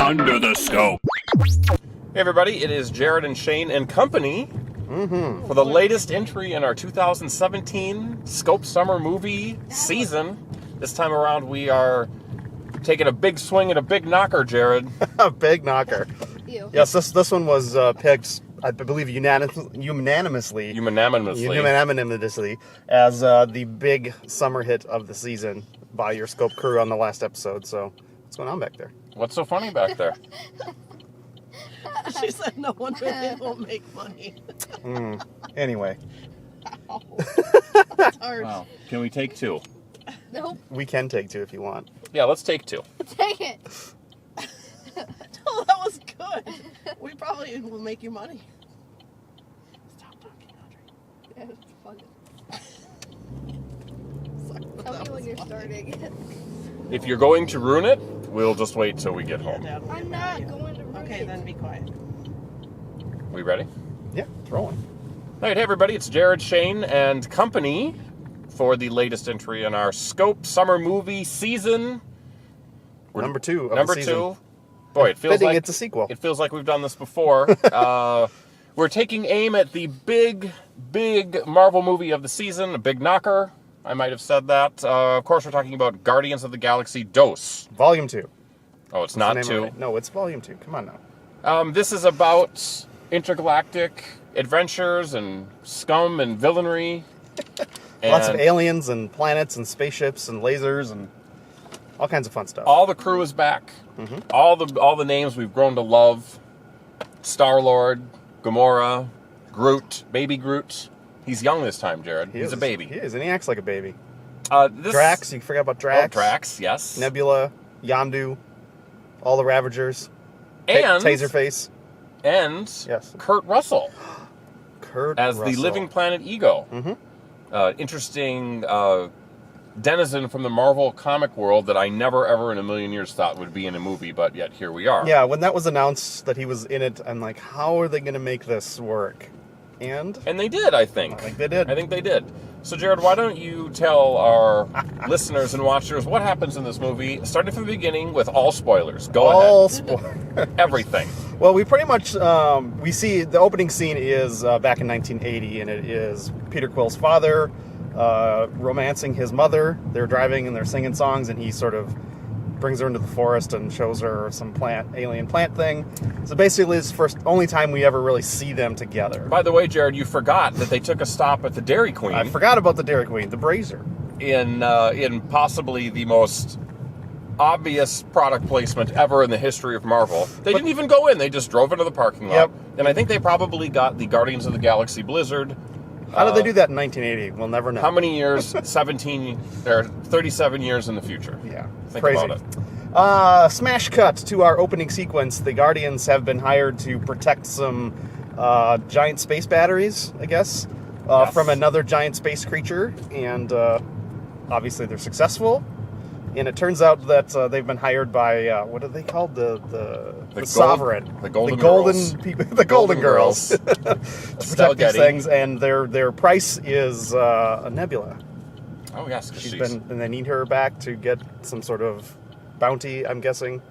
Under the Scope. Hey everybody, it is Jared and Shane and company for the latest entry in our 2017 Scope Summer Movie season. This time around we are taking a big swing at a big knocker, Jared. A big knocker. Ew. Yes, this one was picked, I believe, unanimously as the big summer hit of the season by your Scope crew on the last episode. So, what's going on back there? What's so funny back there? She said no one really will make money. Anyway, That's hard. Wow. Can we take two? Nope. we can take two if you want. Yeah, let's take two. Take it. Oh, that was good. We probably will make you money. Stop talking, Audrey. Yeah, it's fun. Sorry, but Tell that me when was you're funny. starting. If you're going to ruin it, we'll just wait till we get Yeah, home. Dad will I'm get not mad at you. going to ruin Okay, it. then be quiet. We ready? Yeah, throw one. All right, hey everybody, it's Jared, Shane, and company for the latest entry in our Scope Summer Movie season. Number two of Number the season. two. Boy, it feels Fitting like it's a sequel. It feels like we've done this before. We're taking aim at the big Marvel movie of the season, a big knocker. I might have said that. Of course, we're talking about Guardians of the Galaxy Dos. Volume 2. Oh, it's That's the not name of 2. it. No, it's Volume 2. Come on now. This is about intergalactic adventures and scum and villainy. Lots of And aliens and planets and spaceships and lasers and all kinds of fun stuff. all the crew is back. All the names we've grown to love. Star-Lord, Gamora, Groot, Baby Groot. He's young this time, Jared. He's a baby. He is, and he acts like a baby. This, Drax, you forgot about Drax. Oh, Drax, yes. Nebula, Yondu, all the Ravagers, And Taserface, and Yes. Kurt Russell Kurt as Russell. the living planet Ego. Interesting denizen from the Marvel comic world that I never ever in a million years thought would be in a movie, but yet here we are. Yeah, when that was announced that he was in it, I'm like, how are they going to make this work? And And they did, I think. I think they did. I think they did. So, Jared, why don't you tell our listeners and watchers what happens in this movie, starting from the beginning with all spoilers. Go all ahead. spoilers. Everything. Well, we pretty much we see the opening scene is back in 1980, and it is Peter Quill's father romancing his mother. They're driving and they're singing songs, and he sort of brings her into the forest and shows her some alien plant thing. So basically, it's the only time we ever really see them together. By the way, Jared, you forgot that they took a stop at the Dairy Queen. I forgot about the Dairy Queen, the Brazier. In possibly the most obvious product placement ever in the history of Marvel. They didn't even go in. They just drove into the parking lot. Yep. And I think they probably got the Guardians of the Galaxy Blizzard. How did they do that in 1980? We'll never know. How many years? 17 or 37 years in the future. Yeah, Think crazy. about it. Smash cut to our opening sequence. The Guardians have been hired to protect some giant space batteries, I guess, Yes. from another giant space creature, and obviously they're successful. And it turns out that they've been hired by what are they called? The sovereign, the Golden the golden Girls. people, the Golden Girls, to Estelle protect these Getty. things. And their price is a Nebula. Oh, yes. 'cause She's been, and they need her back to get some sort of bounty, I'm guessing.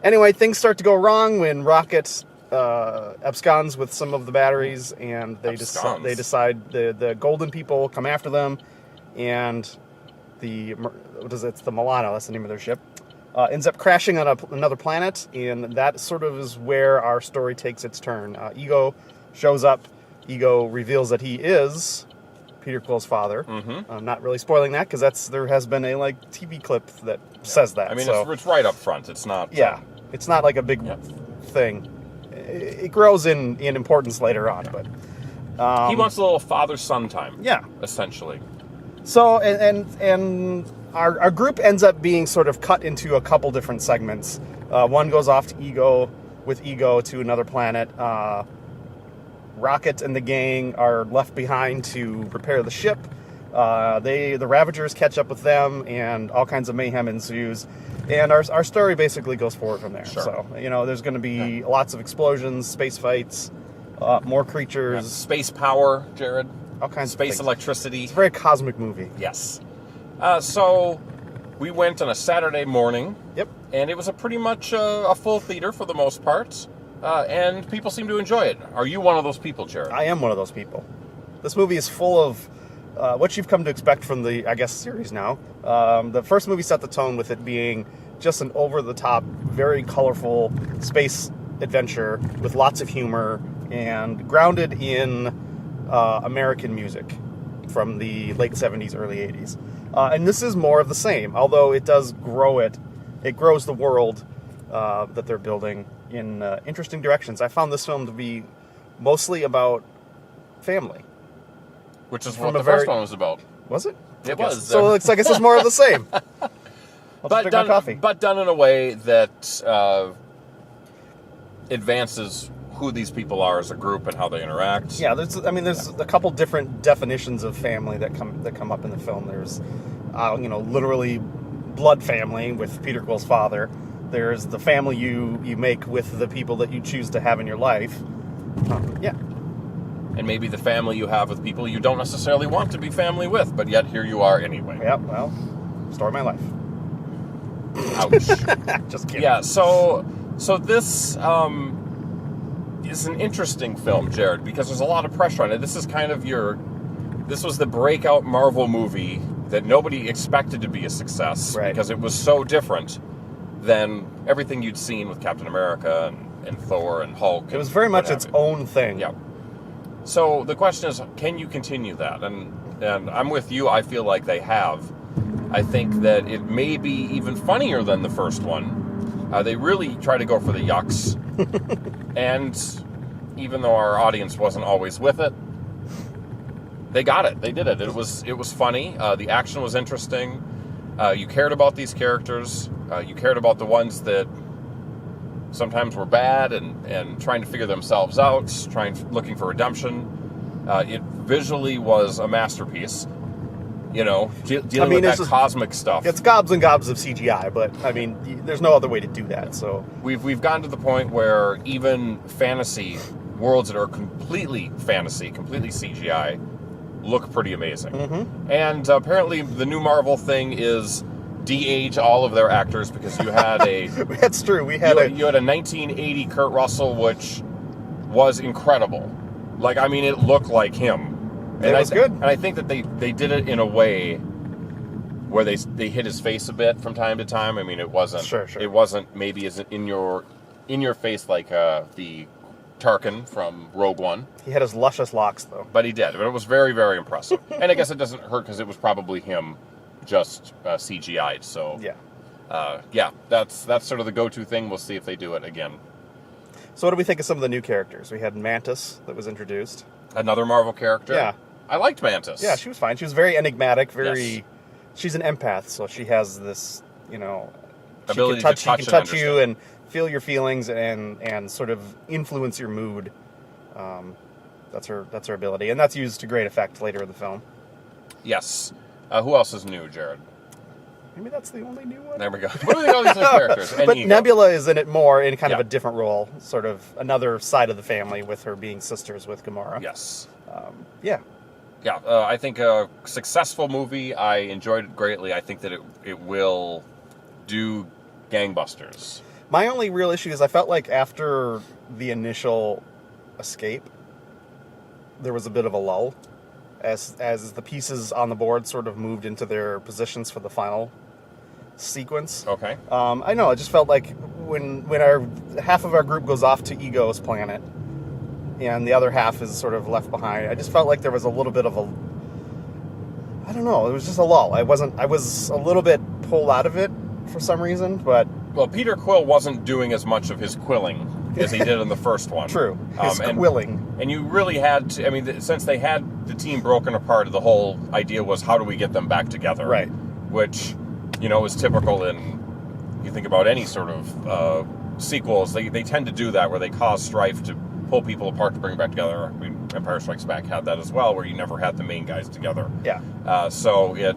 Anyway, things start to go wrong when Rocket absconds with some of the batteries, and they Absconds. decide the Golden people come after them, and it's the Milano, that's the name of their ship, ends up crashing on another planet, and that sort of is where our story takes its turn. Ego shows up. Ego reveals that he is Peter Quill's father. I'm not really spoiling that because there has been a TV clip that says that. I mean, so, it's right up front. It's not. yeah, it's not like a big thing. It grows in importance later on, but He wants a little father-son time. yeah. Essentially. So and our group ends up being sort of cut into a couple different segments. One goes off to Ego to another planet. Rocket and the gang are left behind to repair the ship. The Ravagers catch up with them, and all kinds of mayhem ensues. And our story basically goes forward from there. Sure. So, there's going to be lots of explosions, space fights, more creatures, Space power, Jared. all kinds Space of things. electricity. It's a very cosmic movie. Yes. So, We went on a Saturday morning. Yep. And it was a pretty much a full theater for the most part. And people seem to enjoy it. Are you one of those people, Jared? I am one of those people. This movie is full of what you've come to expect from the, I guess, series now. The first movie set the tone with it being just an over-the-top, very colorful space adventure with lots of humor and grounded in American music from the late 70s, early 80s. And this is more of the same, although it does grow it. It grows the world that they're building in interesting directions. I found this film to be mostly about family. Which is what the first one was about. Was it? It was. So it looks like this is more of the same. But done in a way that advances who these people are as a group and how they interact. Yeah, there's a couple different definitions of family that come up in the film. There's, literally blood family with Peter Quill's father. There's the family you make with the people that you choose to have in your life. Yeah. And maybe the family you have with people you don't necessarily want to be family with, but yet here you are anyway. Yeah, well, story of my life. Ouch. Just kidding. Yeah, so this is an interesting film, Jared, because there's a lot of pressure on it. This is kind of this was the breakout Marvel movie that nobody expected to be a success, right, because it was so different than everything you'd seen with Captain America and Thor and Hulk. It was very much its own thing. Yeah. So the question is, can you continue that? And I'm with you. I feel like they have. I think that it may be even funnier than the first one. They really try to go for the yucks. And even though our audience wasn't always with it, they got it. They did it. It was funny. The action was interesting. You cared about these characters. You cared about the ones that sometimes were bad and trying to figure themselves out, looking for redemption. It visually was a masterpiece. Dealing with that cosmic stuff. It's gobs and gobs of CGI, but there's no other way to do that. So we've gotten to the point where even fantasy worlds that are completely fantasy, completely CGI, look pretty amazing. Mm-hmm. And apparently, the new Marvel thing is de-age all of their actors, because you had a that's true. You had a 1980 Kurt Russell, which was incredible. It looked like him. And it was good. And I think that they did it in a way where they hit his face a bit from time to time. It wasn't sure. It wasn't maybe as in your face like the Tarkin from Rogue One. He had his luscious locks though. But he did. But it was very, very impressive. And I guess it doesn't hurt because it was probably him just CGI'd. So that's sort of the go-to thing. We'll see if they do it again. So what do we think of some of the new characters? We had Mantis that was introduced. Another Marvel character. Yeah. I liked Mantis. Yeah, she was fine. She was very enigmatic, Yes. She's an empath, so she has this, ability she to can touch you and feel your feelings and sort of influence your mood. That's her ability, and that's used to great effect later in the film. Yes. Who else is new, Jared? Maybe that's the only new one. There we go. What do we think of these new characters? And But Ego. Nebula is in it more in kind of Yeah. a different role, sort of another side of the family with her being sisters with Gamora. Yes. Yeah. Yeah, I think a successful movie. I enjoyed it greatly. I think that it will do gangbusters. My only real issue is I felt like after the initial escape, there was a bit of a lull as the pieces on the board sort of moved into their positions for the final sequence. Okay. I know, it just felt like when half of our group goes off to Ego's planet and the other half is sort of left behind, I just felt like there was a little bit of I don't know, it was just a lull. I was a little bit pulled out of it for some reason, but... Well, Peter Quill wasn't doing as much of his quilling as he did in the first one. True. His quilling. And you really had to... since they had the team broken apart, the whole idea was, how do we get them back together? Right. Which, is typical in... You think about any sort of sequels, they tend to do that, where they cause strife to pull people apart to bring them back together. Empire Strikes Back had that as well, where you never had the main guys together. Yeah. So it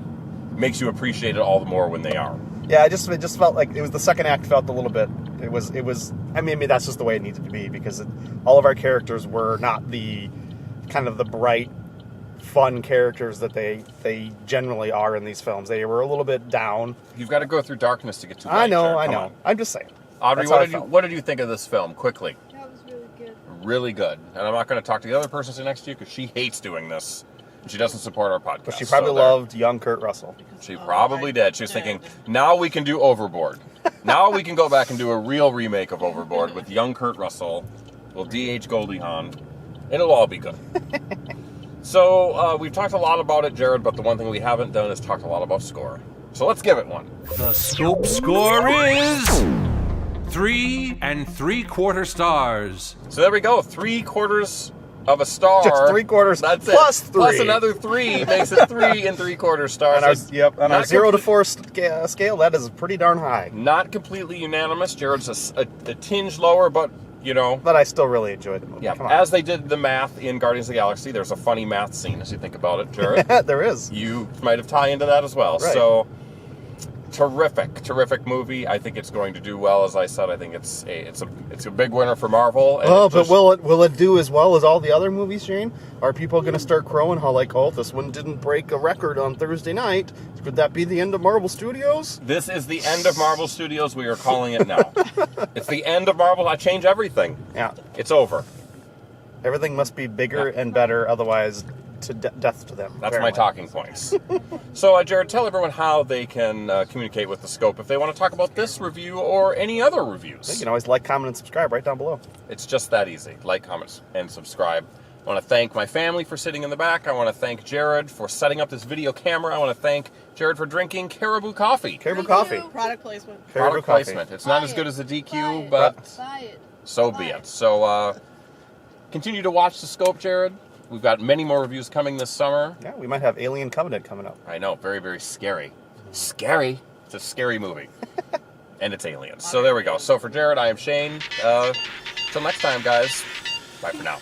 makes you appreciate it all the more when they are. Yeah, it just felt like it was the second act felt a little bit. It was. Maybe that's just the way it needed to be, because all of our characters were not the kind of the bright, fun characters that they generally are in these films. They were a little bit down. You've got to go through darkness to get to light. I know, Jared. I Come know. on. I'm just saying. Audrey, That's how I what did you think of this film? Quickly. That was really good. Really good. And I'm not going to talk to the other person sitting next to you because she hates doing this. And she doesn't support our podcast. But she probably loved young Kurt Russell. She probably did. She was thinking, now we can do Overboard. Now we can go back and do a real remake of Overboard with young Kurt Russell. We'll DH Goldie Hawn. It'll all be good. So, we've talked a lot about it, Jared, but the one thing we haven't done is talked a lot about score. So let's give it one. The Scope score is 3 3/4 stars. So there we go. 3/4 of a star. Just 3/4 That's plus it. 3. Plus another 3 makes it 3 3/4 stars. On our Not 0 to complete- 4 scale, that is pretty darn high. Not completely unanimous. Jared's a tinge lower, but, you know. But I still really enjoyed the movie. Yeah, Come on. as they did the math in Guardians of the Galaxy, there's a funny math scene as you think about it, Jared. There is. You might have tie into that as well. Right. So, terrific movie. I think it's going to do well. As I said, I think it's a big winner for Marvel. And Oh, it but just- will it do as well as all the other movies, Shane? Are people going to start crowing how like, oh, this one didn't break a record on Thursday night? Could that be the end of Marvel Studios? This is the end of Marvel Studios. We are calling it now. It's the end of Marvel. I change everything. Yeah, It's over. everything must be bigger and better, otherwise to death to them. That's my apparently. talking points. So, Jared, tell everyone how they can communicate with the Scope if they want to talk about this review or any other reviews. You can always like, comment, and subscribe right down below. It's just that easy. Like, comment, and subscribe. I want to thank my family for sitting in the back. I want to thank Jared for setting up this video camera. I want to thank Jared for drinking Caribou Coffee. Caribou Thank Coffee. you. Product placement. Caribou Product Coffee. placement. It's not Buy as good it. as the Buy DQ, it. but Buy it. so Buy be it. it. So, continue to watch the Scope, Jared. We've got many more reviews coming this summer. Yeah, we might have Alien Covenant coming up. I know, very, very scary. Scary. It's a scary movie. And it's aliens. So there we go. So for Jared, I am Shane. Till next time, guys. Bye for now.